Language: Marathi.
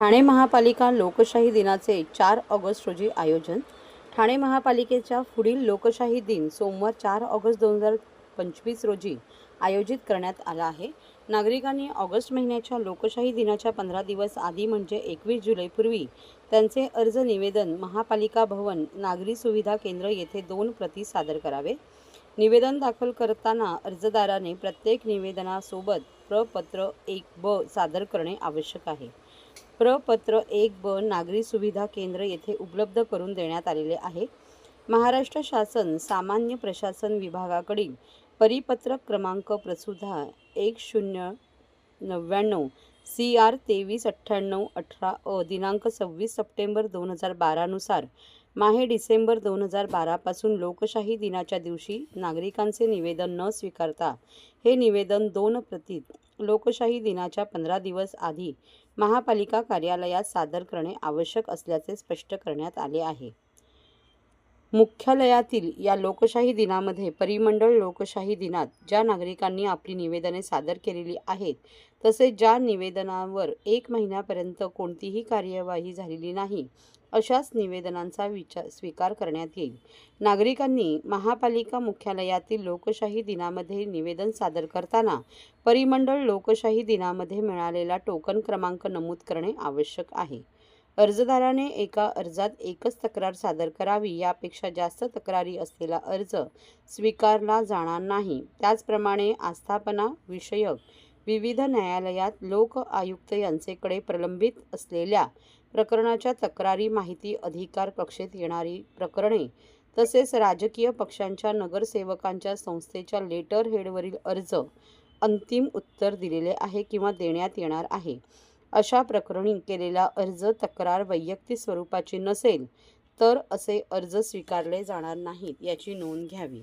ठाणे महापालिका लोकशाही दिनाचे 4 ऑगस्ट रोजी आयोजन. ठाणे महापालिकेच्या पुढील लोकशाही दिन सोमवार 4 ऑगस्ट 2025 रोजी आयोजित करण्यात आला आहे. नागरिकांनी ऑगस्ट महिन्याच्या लोकशाही दिनाच्या 15 दिवस आधी म्हणजे 21 जुलैपूर्वी त्यांचे अर्ज निवेदन महापालिका भवन नागरी सुविधा केंद्र येथे 2 प्रती सादर करावे. निवेदन दाखल करताना अर्जदाराने प्रत्येक निवेदनासोबत प्रपत्र 1 ब सादर करणे आवश्यक आहे. प्रपत्र 1 ब नागरी सुविधा केंद्र येथे उपलब्ध करून देण्यात आलेले आहे. महाराष्ट्र शासन सामान्य प्रशासन विभागाकडील परिपत्रक क्रमांक प्रसुधा 1099 CR 2398/18 दिनांक 26 सप्टेंबर 2012 नुसार माहे डिसेंबर 2012 पासून लोकशाही दिनाच्या दिवशी नागरिकांचे निवेदन न स्वीकारता हे निवेदन 2 प्रतीत लोकशाही दिनाच्या 15 दिवस आधी महापालिका कार्यालयात सादर करणे आवश्यक असल्याचे स्पष्ट करण्यात आले आहे. मुख्यालयातील या लोकशाही दिनामध्ये परिमंडळ लोकशाही दिनात ज्या नागरिकांनी आपली निवेदने सादर केलेली आहेत तसेच ज्या निवेदनावर 1 महिन्यापर्यंत कोणतीही कार्यवाही झालेली नाही अशाच निवेदनांचा स्वीकार करण्यात येईल. नागरिकांनी महापालिका मुख्यालयातील लोकशाही दिनामध्ये निवेदन सादर करताना परिमंडळ लोकशाही दिनामध्ये मिळालेला टोकन क्रमांक नमूद करणे आवश्यक आहे. अर्जदाराने एका अर्जात एकच तक्रार सादर करावी. यापेक्षा जास्त तक्रारी असलेला अर्ज स्वीकारला जाणार नाही. त्याचप्रमाणे आस्थापना विषयक विविध न्यायालयात लोक आयुक्त यांचेकडे प्रलंबित असलेल्या प्रकरणाच्या तक्रारी, माहिती अधिकार कक्षेत येणारी प्रकरणे तसेच राजकीय पक्षांच्या नगरसेवकांच्या संस्थेच्या लेटर हेडवरील अर्ज अंतिम उत्तर दिलेले आहे किंवा देण्यात येणार आहे. अशा प्रकरणी केलेला अर्ज तक्रार वैयक्तिक स्वरूपाची नसेल तर असे अर्ज स्वीकारले जाणार नाहीत याची नोंद घ्यावी.